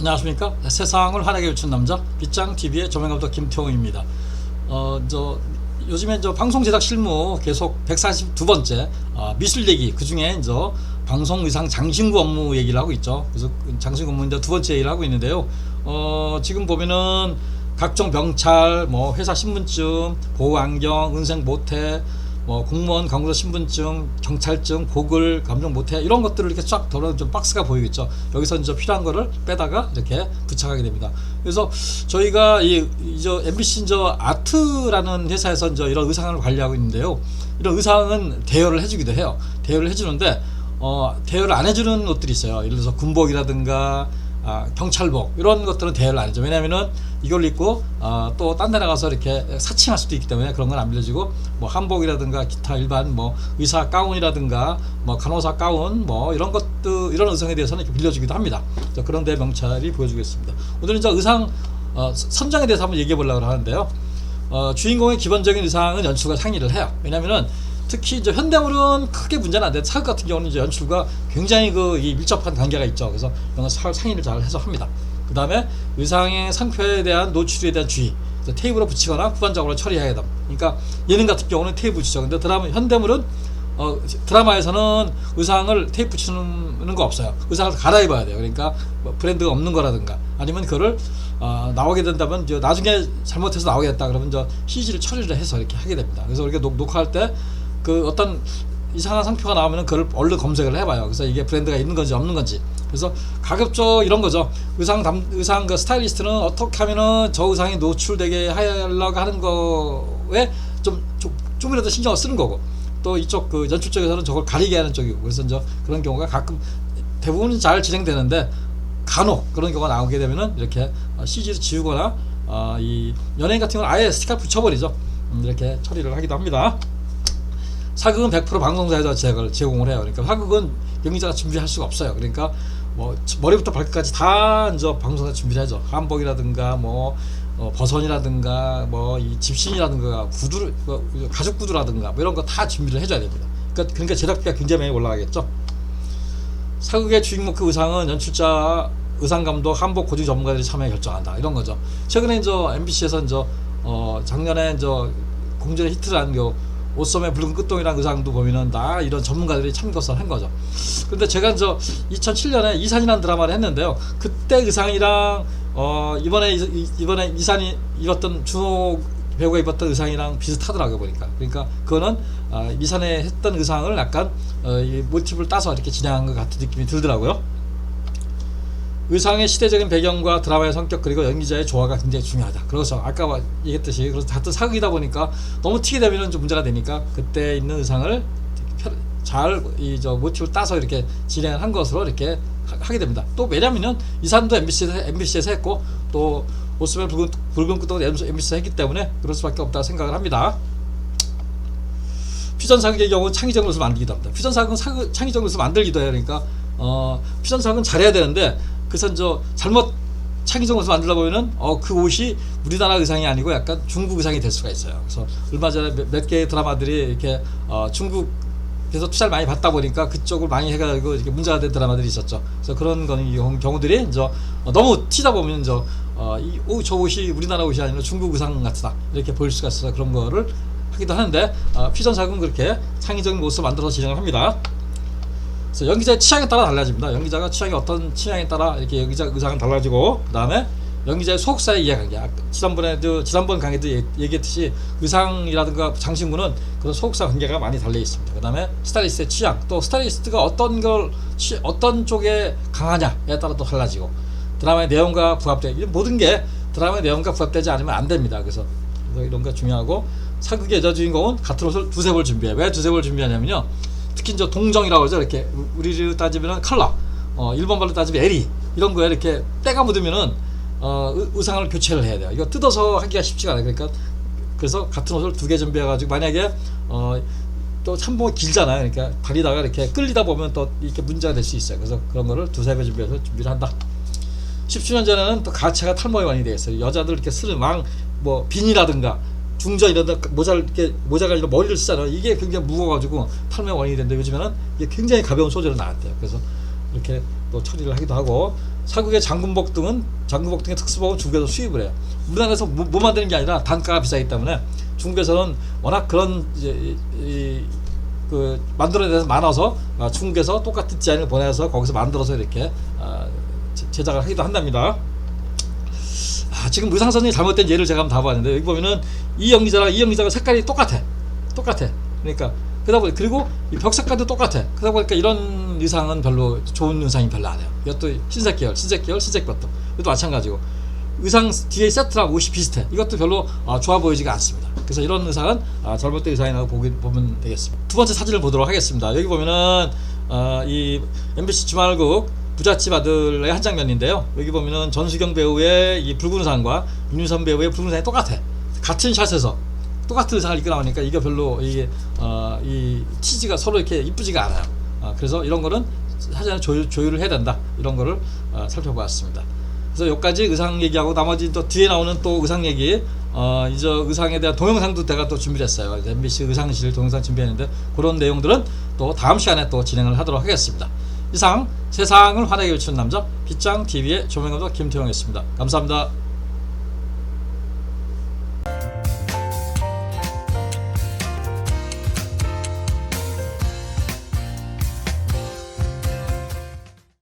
안녕하십니까. 세상을 환하게 비춘 남자 빗장TV의 조명감독 김태홍입니다. 요즘에 방송 제작 실무 계속 142번째 미술 얘기, 그 중에 방송 의상 장신구 업무 얘기를 하고 있죠. 그래서 장신구 업무 두 번째 얘기를 하고 있는데요. 지금 보면은 각종 병찰, 회사 신분증, 보호안경, 은생 모태, 공무원 강구자 신분증, 경찰증, 고글, 감정 모태, 이런 것들을 이렇게 쫙 덜어 좀 박스가 보이겠죠. 여기서 필요한 거를 빼다가 이렇게 부착하게 됩니다. 그래서 저희가 MBC 아트라는 회사에서 이런 의상을 관리하고 있는데요. 이런 의상은 대여를 해주기도 해요. 대여를 해주는데 대여를 안 해주는 옷들이 있어요. 예를 들어서 군복이라든가 경찰복, 이런 것들은 대여를 안 해줘. 왜냐면은 이걸 입고 또 딴 데 나가서 이렇게 사칭할 수도 있기 때문에 그런 건 안 빌려주고, 한복이라든가 기타 일반 의사 가운이라든가 간호사 가운 이런 것들, 이런 의상에 대해서는 이렇게 빌려주기도 합니다. 그런 데 명찰이 보여주겠습니다. 오늘은 의상 선정에 대해서 한번 얘기해 보려고 하는데요. 주인공의 기본적인 의상은 연출가 상의를 해요. 왜냐면은 특히 현대물은 크게 문제는 안 돼. 사극 같은 경우는 연출과 굉장히 이 밀접한 관계가 있죠. 그래서 이런 건 상의를 잘 해서 합니다. 그 다음에 의상의 상표에 대한 노출에 대한 주의, 테이프로 붙이거나 후반적으로 처리해야 됩니다. 그러니까 예능 같은 경우는 테이프 붙이죠. 근데 현대물은 드라마에서는 의상을 테이프 붙이는 거 없어요. 의상을 갈아입어야 돼요. 그러니까 브랜드가 없는 거라든가, 아니면 그거를 나오게 된다면 나중에 잘못해서 나오게 됐다 그러면 CG를 처리를 해서 이렇게 하게 됩니다. 그래서 우리가 녹화할 때 어떤 이상한 상표가 나오면 그걸 얼른 검색을 해봐요. 그래서 이게 브랜드가 있는 건지 없는 건지. 그래서 가급적 이런 거죠. 의상 스타일리스트는 어떻게 하면은 저 의상이 노출되게 하려고 하는 거에 좀이라도 신경을 쓰는 거고, 또 이쪽 연출 쪽에서는 저걸 가리게 하는 쪽이고. 그래서 그런 경우가 가끔, 대부분은 잘 진행되는데 간혹 그런 경우가 나오게 되면은 이렇게 CG를 지우거나 이 연예인 같은 경우는 아예 스티커 붙여버리죠. 이렇게 처리를 하기도 합니다. 사극은 100% 방송사에서 제공을 해요. 그러니까 사극은 연기자가 준비할 수가 없어요. 그러니까 머리부터 발끝까지 다 방송사에서 준비를 하죠. 한복이라든가 버선이라든가 이 집신이라든가 구두, 가죽 구두라든가 이런 거 다 준비를 해줘야 됩니다. 그러니까 제작비가 굉장히 많이 올라가겠죠. 사극의 주인공 의상은 연출자, 의상감독, 한복 고증 전문가들이 참여해 결정한다, 이런 거죠. 최근에 MBC에서 작년에 공전의 히트를 한 옷소매 붉은 끝동이라는 의상도 보면은 다 이런 전문가들이 참고서 한 거죠. 그런데 제가 2007년에 이산이라는 드라마를 했는데요. 그때 의상이랑 이번에 이산이 입었던 준호 배우가 입었던 의상이랑 비슷하더라고요, 보니까. 그러니까 그거는 이산에 했던 의상을 약간 이 모티브를 따서 이렇게 진행한 것 같은 느낌이 들더라고요. 의상의 시대적인 배경과 드라마의 성격, 그리고 연기자의 조화가 굉장히 중요하다. 그래서 아까 얘기했듯이, 그래서 같은 사극이다 보니까 너무 튀게 되면 좀 문제가 되니까 그때 있는 의상을 잘 모티브를 따서 이렇게 진행을 한 것으로 이렇게 하게 됩니다. 또 왜냐면은 이산도 MBC에서 했고, 또 옷소매 붉은 끝도 MBC에서 했기 때문에 그럴 수밖에 없다고 생각을 합니다. 퓨전 사극의 경우는 창의적인 것을 만들기도 합니다. 퓨전 사극은 창의적인 것을 만들기도 해요. 그러니까 퓨전 사극은 잘해야 되는데, 그래서 잘못 창의적인 것을 만들다 보면은 그 옷이 우리나라 의상이 아니고 약간 중국 의상이 될 수가 있어요. 그래서 얼마 전에 몇 개의 드라마들이 이렇게 중국에서 투자를 많이 받다 보니까 그쪽을 많이 해가지고 이렇게 문제가 된 드라마들이 있었죠. 그래서 그런 경우들이 너무 튀다 보면 저 옷이 우리나라 옷이 아니라 중국 의상 같다, 이렇게 보일 수가 있어서 그런 거를 하기도 하는데, 퓨전 사극은 그렇게 창의적인 옷을 만들어서 진행을 합니다. 그래서 연기자의 취향에 따라 달라집니다. 연기자가 어떤 취향에 따라 이렇게 연기자 의상은 달라지고, 그 다음에 연기자의 소속사의 이해관계, 지난번 강의도 얘기했듯이 의상이라든가 장신구는 그런 소속사 관계가 많이 달려 있습니다. 그 다음에 스타일리스트의 취향, 또 스타일리스트가 어떤 쪽에 강하냐에 따라 또 달라지고, 드라마의 내용과 모든 게 드라마의 내용과 부합되지 않으면 안 됩니다. 그래서 이런 거 중요하고, 사극의 여자 주인공은 같은 옷을 두세 벌 준비해. 왜 두세 벌 준비하냐면요, 특히 동정이라고 그러죠. 이렇게 우리로 따지면 컬러, 일본 말로 따지면 에리, 이런 거에 이렇게 때가 묻으면은 의상을 교체를 해야 돼요. 이거 뜯어서 하기가 쉽지가 않아요. 그래서 같은 옷을 두 개 준비해가지고, 만약에 또 참복이 길잖아요. 그러니까 다리다가 이렇게 끌리다 보면 또 이렇게 문제가 될 수 있어요. 그래서 그런 거를 두세 배 준비해서 준비를 한다. 10주년 전에는 또 가채가 탈모의 원인이 되겠어요. 여자들 이렇게 쓰는 비니라든가 중전 이런 데 모자가 이런 머리를 쓰잖아요. 이게 굉장히 무거워가지고 탈모의 원인이 되는데, 요즘에는 이게 굉장히 가벼운 소재로 나왔대요. 그래서 이렇게 또 처리를 하기도 하고, 사극의 장군복 등의 특수복은 중국에서 수입을 해요. 우리나라에서 못 만드는 게 아니라 단가가 비싸기 때문에 중국에서는 워낙 그런 그 만들어내는 데서 많아서 중국에서 똑같은 디자인을 보내서 거기서 만들어서 이렇게 제작을 하기도 한답니다. 지금 의상선이 잘못된 예를 제가 한번 다 봤는데, 여기 보면은 이 연기자가 색깔이 똑같아. 그러니까 그러다 보니, 그리고 이 벽 색깔도 똑같아. 그러다 보니까 이런 의상은 별로 좋은 의상이 별로 안 해요. 이것도 흰색 것도 이것도 마찬가지고, 의상 뒤에 세트랑 옷이 비슷해. 이것도 별로 좋아 보이지가 않습니다. 그래서 이런 의상은 잘못된 의상이라고 보면 되겠습니다. 두 번째 사진을 보도록 하겠습니다. 여기 보면은 이 MBC 주말극 부잣집 아들의 한 장면인데요. 여기 보면은 전수경 배우의 이 붉은 의상과 윤유선 배우의 붉은 의상이 똑같아. 같은 샷에서 똑같은 의상을 입고 나오니까 이게 별로 이 치즈가 서로 이렇게 이쁘지가 않아요. 그래서 이런 거는 사전에 조율을 해야 된다. 이런 거를 살펴보았습니다. 그래서 여기까지 의상 얘기하고, 나머지 또 뒤에 나오는 또 의상 얘기, 이제 의상에 대한 동영상도 제가 또 준비를 했어요. MBC 의상실 동영상 준비했는데, 그런 내용들은 또 다음 시간에 또 진행을 하도록 하겠습니다. 이상 세상을 환하게 비추는 남자 빗장TV의 조명감독 김태형이었습니다. 감사합니다.